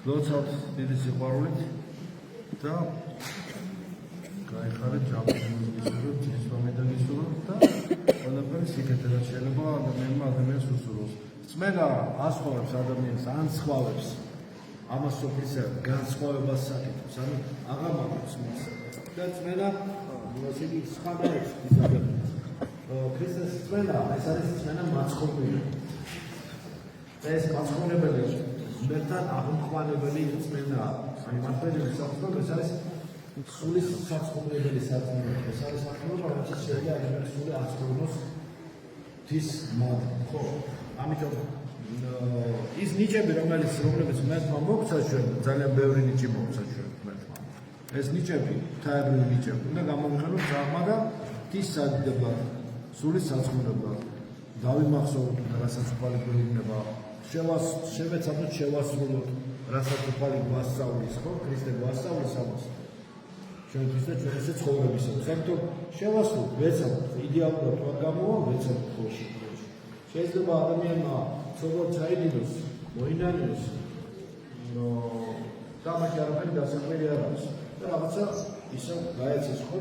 ლოცავთ დიდი სიყვარულით და გაიხარეთ ჯანმრთელობის გისურვებთ, ძისვამედა გისურვებთ და ყველაფერი სიკეთე რაც შეიძლება ადამიანს უსურვოს. Წმენა ასხოვებს ადამიანს, ანცხოვებს ამას სოფლისა განსხვავებას საკითხებს, ანუ აღამაგრებს მას. და წმენა ასე იგი სხვადასხვაებს ის ადამიანს. ქრისტეს წმენა, ეს არის წმენა მაცხოვნებელი. ეს მაცხოვნებელი მერთან აღმხმარებელი წმენა. აი მართლაც საქმე ეს არის სულის საცხოვნებელი საწმენო. ეს არის საქმე, რომელიც შეიძლება ადამიანის სული აცხოვროს თვის მად. ხო, ამიტომ ის ნიჭები, რომელიც მერთმა მოგცა ჩვენ, ძალიან ბევრი ნიჭი მოგცა ჩვენ მერთმა. ეს ნიჭები, თაებრივი ნიჭები, უნდა გამოვიყენოთ ძაღლმა და თვის სადიდებლად, სულის საცხოვნებლად. დავიმახსოვროთ, რასაც უფალი გვეუბნება, შევეცადოთ შევასრულოთ, რასაც უფალი გვასწავლის, ხო? ქრისტე გვასწავლის ამას. ჩვენთვის და ჩვენ ესე ცხოვრებისათვის. ამიტომ შევასრულოთ, ვეცადოთ, იდეალურად თუ არ გამოვა, ვეცადოთ ხოლმე. შეიძლება ადამიანმა ცოდვა ჩაიდინოს, მოინანიოს, და მაშინ არაფერი დასაკვირი არ არის. და რაღაცა ისე გაეცეს ხო?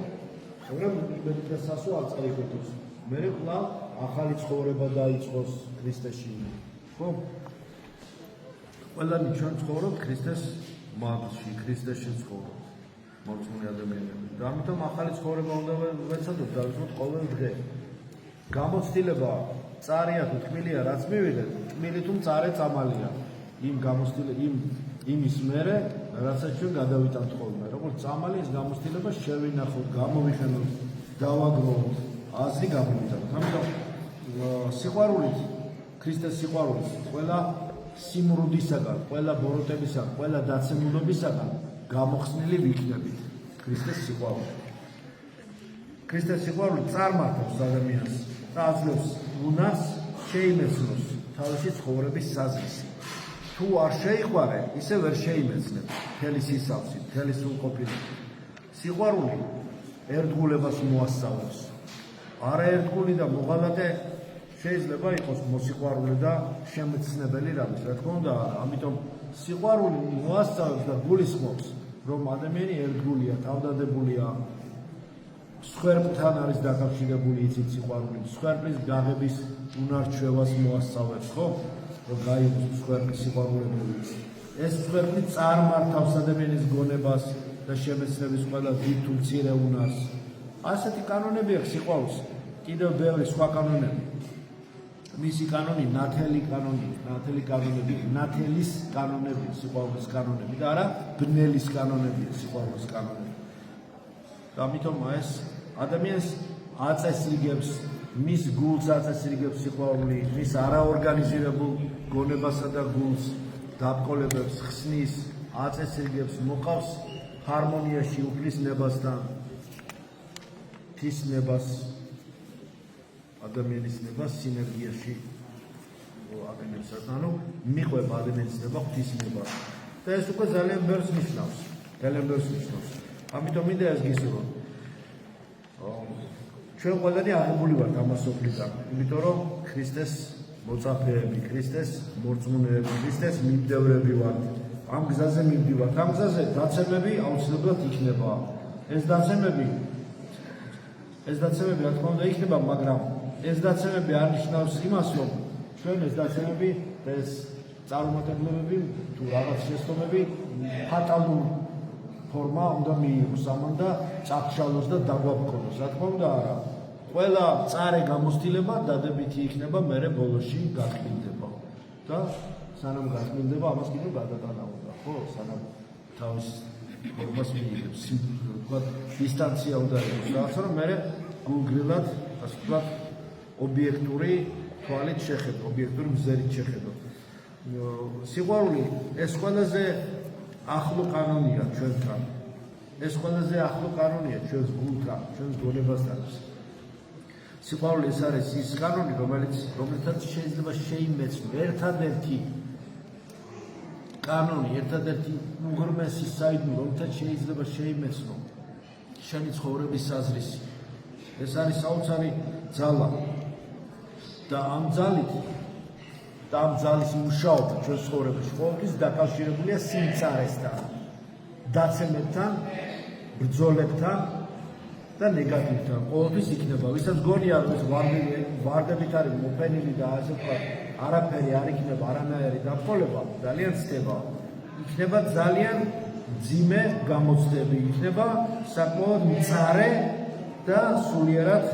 მაგრამ მეტსასო არ წაიღოს. მე კვლავ ახალი ცხოვრება დაიწყოს ქრისტეში. ხო? ყველანი ჩვენ ცხოვრობთ ქრისტეს მაგში, ქრისტეში ცხოვრობთ. მორწმუნე ადამიანები. და ამიტომ ახალი ცხოვრება უნდა ვეცადოთ დავიწყოთ ყოველ დღე. გამოცდილება წარია თუ თქმილია რაც მივიღეთ, თქმილი თუ მწარე წამალია. იმ იმის მერე, რასაც ჩვენ გადავიტანთ ხოლმე. როგორც წამალი ის გამოცდილება შევინახოთ, გამოვიხენოთ, დავაგროვოთ, აზრი გამოვიტანოთ. ამიტომ სიყვარულით, ქრისტეს სიყვარულით, ყველა სიმრუდისაგან, ყველა ბოროტებისაგან, ყველა დაცემულებისაგან გამოხსნილი ვიქნებით ქრისტეს სიყვარულით. ქრისტეს სიყვარული წარმართავს ადამიანს და აძლევს უნარს შეიმეცნოს თავისი ცხოვრების საზრისი. თუ არ შეიყვარე, ისე ვერ შეიმეცნებ მთელი სისავსი, მთელი სრულყოფილება. სიყვარული ერთგულებას მოასწავლებს. არაერთგული და მოღალატე შეიძლება იყოს მოსიყვარული და შემეცნებელი რამის, რა თქმა უნდა, ამიტომ სიყვარული მოასწავლებს და გულისხმობს, რომ ადამიანი ერთგულია, თავდადებულია, სხვერპლთან არის დაკავშირებული იცით სიყვარული, სხვერპლის გაღების უნარჩვევას მოასწავლებს, ხო? რომ გაიგოს სხვერპლის სიყვარულები. ეს სხვერპლი წარმართავს ადამიანის გონებას და შემეცნების ყველა დიდ თუ მცირე უნარს. ასეთი კანონები აქვს სიყვარულს, კიდევ ბევრი სხვა კანონები. მისი კანონი ნათელის კანონები, სიყვარულის კანონები და არა ბნელის კანონები, სიყვარულის კანონები. და ამიტომ ეს ადამიანს აწესრიგებს, მის გულს აწესრიგებს სიყვარული, მის არაორგანიზირებულ გონებასა და გულს დაბკოლებებს, ხსნის, აწესრიგებს, მოყავს ჰარმონიაში უფლის ნებასთან, თვის ნებას, ადამიანის ნებას სინერგიაში აკეთებს, ანუ მიყვება ადამიანის ნება ღვთის ნებას. და ეს უკვე ძალიან ბევრს ნიშნავს, ამიტომ მინდა ეს გისურვოთ. ჩვენ ყველანი აღებული ვართ ამას სოფლიდან, იმიტომ რომ ქრისტეს მოწაფეები, ქრისტეს მორწმუნეები, ქრისტეს მიმდევრები ვართ. ამ გზაზე მივდივართ, ამ გზაზე დაცემები აუცილებლად იქნება. ეს დაცემები რა თქმა უნდა იქნება, მაგრამ ეს დაცემები არ ნიშნავს იმას, რომ ჩვენ ეს დაცემები, ეს წარუმატებლობები თუ რაღაც შეცდომები ფატალურ ფორმა უნდა მიიღოს ამან და წახშალოს და დაგვაბკონოს. რა თქმა უნდა არა. ყველა წარე გამოცდილება დადებითი იქნება, მერე ბოლოში გახმილდება. და სანამ გახმილდება, ამას კიდევ გადატანა უნდა, ხო? სანამ თავის ფორმას მიიღებს, ვთქვათ, დისტანცია უნდა იყოს. რაღაცა რომ მერე გულგრილად, ასე ვთქვათ, ობიექტური თვალით შეხედო, ობიექტური მზერით შეხედო. სიყვარული ეს ყველაზე ახლო კანონია ჩვენთან. ეს ყველაზე ახლო კანონია ჩვენს გულთან, ჩვენს გონებასთან. სიყვარული ეს არის ის კანონი, რომელთაც შეიძლება შეიმეცნო ერთადერთი კანონი, ერთადერთი უღრმესი საიდუმლო, რომელთაც შეიძლება შეიმეცნო შენი ცხოვრების საზრისი. ეს არის საოცარი ძალა და ამ ძალით და ამ ძალის მუშაობა ჩვენ ცხოვრებაში ყოველთვის დაკავშირებულია სიმწარესთან, დაცემებთან, ბრძოლებთან და ნეგატივთან. ყოველთვის იქნება, ვისაც გონია რომ ეს ვარდებით არის მოფენილი და ასე ვთქვათ, არაფერი არ იქნება, არანაირი დაფრთხილება, ძალიან ცდება. იქნება ძალიან მძიმე გამოცდები, იქნება საკმაოდ მწარე და სულიერად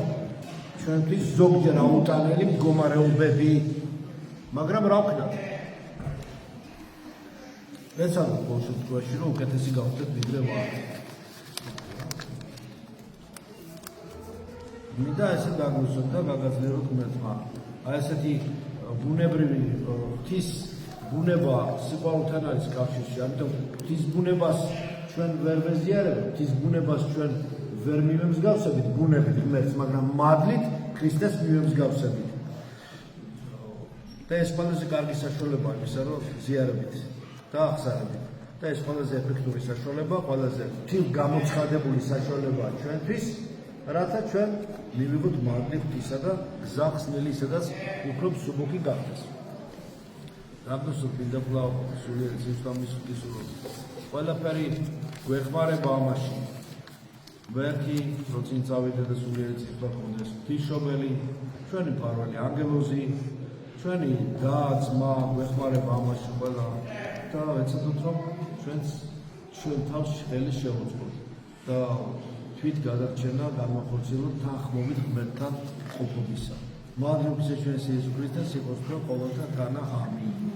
ჩვენთვის ზოგჯერ აუტანელი მდგომარეობები. მაგრამ რა ვქნათ? ეცადოთ ყოველ შემთხვევაში, რომ უკეთესი გავხდეთ ვიდრე ვართ. მინდა ესე გაგვისვათ და გაგაძლიეროთ ღმერთმა. აი ესეთი ბუნებრივი ღვთის ბუნება სიყვარულთან არის კავშირში, ამიტომ ღვთის ბუნებას ჩვენ ვერ ვეზიარებთ, ღვთის ბუნებას ჩვენ ვერ მივემსგავსებით ბუნებით ღმერთს, მაგრამ მადლით ქრისტეს მივემსგავსებით. და ეს ყველაზე კარგი საშუალებაა იმისა, რომ ზიარებით და აღსარებით. და ეს ყველაზე ეფექტური საშუალება, ყველაზე ღვთისგამოცხადებული საშუალებაა ჩვენთვის, რათა ჩვენ მივიღოთ მადლი ღვთისა და გზა ხსნილი, სადაც უფრო მსუბუქი გახდეს. რამდენს მინდა კვლავ სულიერ სიძვამის ღვთისურო. ყველაფერი გვეხმარება ამაში. ვერქი, როცა წავიდე და სულიერი წინსვლა გქონდეს ღვთისმშობელი, ჩვენი მფარველი ანგელოზი, ჩვენი და ძმა გვეხმარება ამაში ყველა და ეცადოთ რომ ჩვენ თავს ხელი შევუწყოთ და თვით გადარჩენა განმახორციელოთ თანხმობით ღმერთთან ყოფობისა. მადლობისა ჩვენს იესო ქრისტეს სიყვარული ყოველთა თანა ამინ.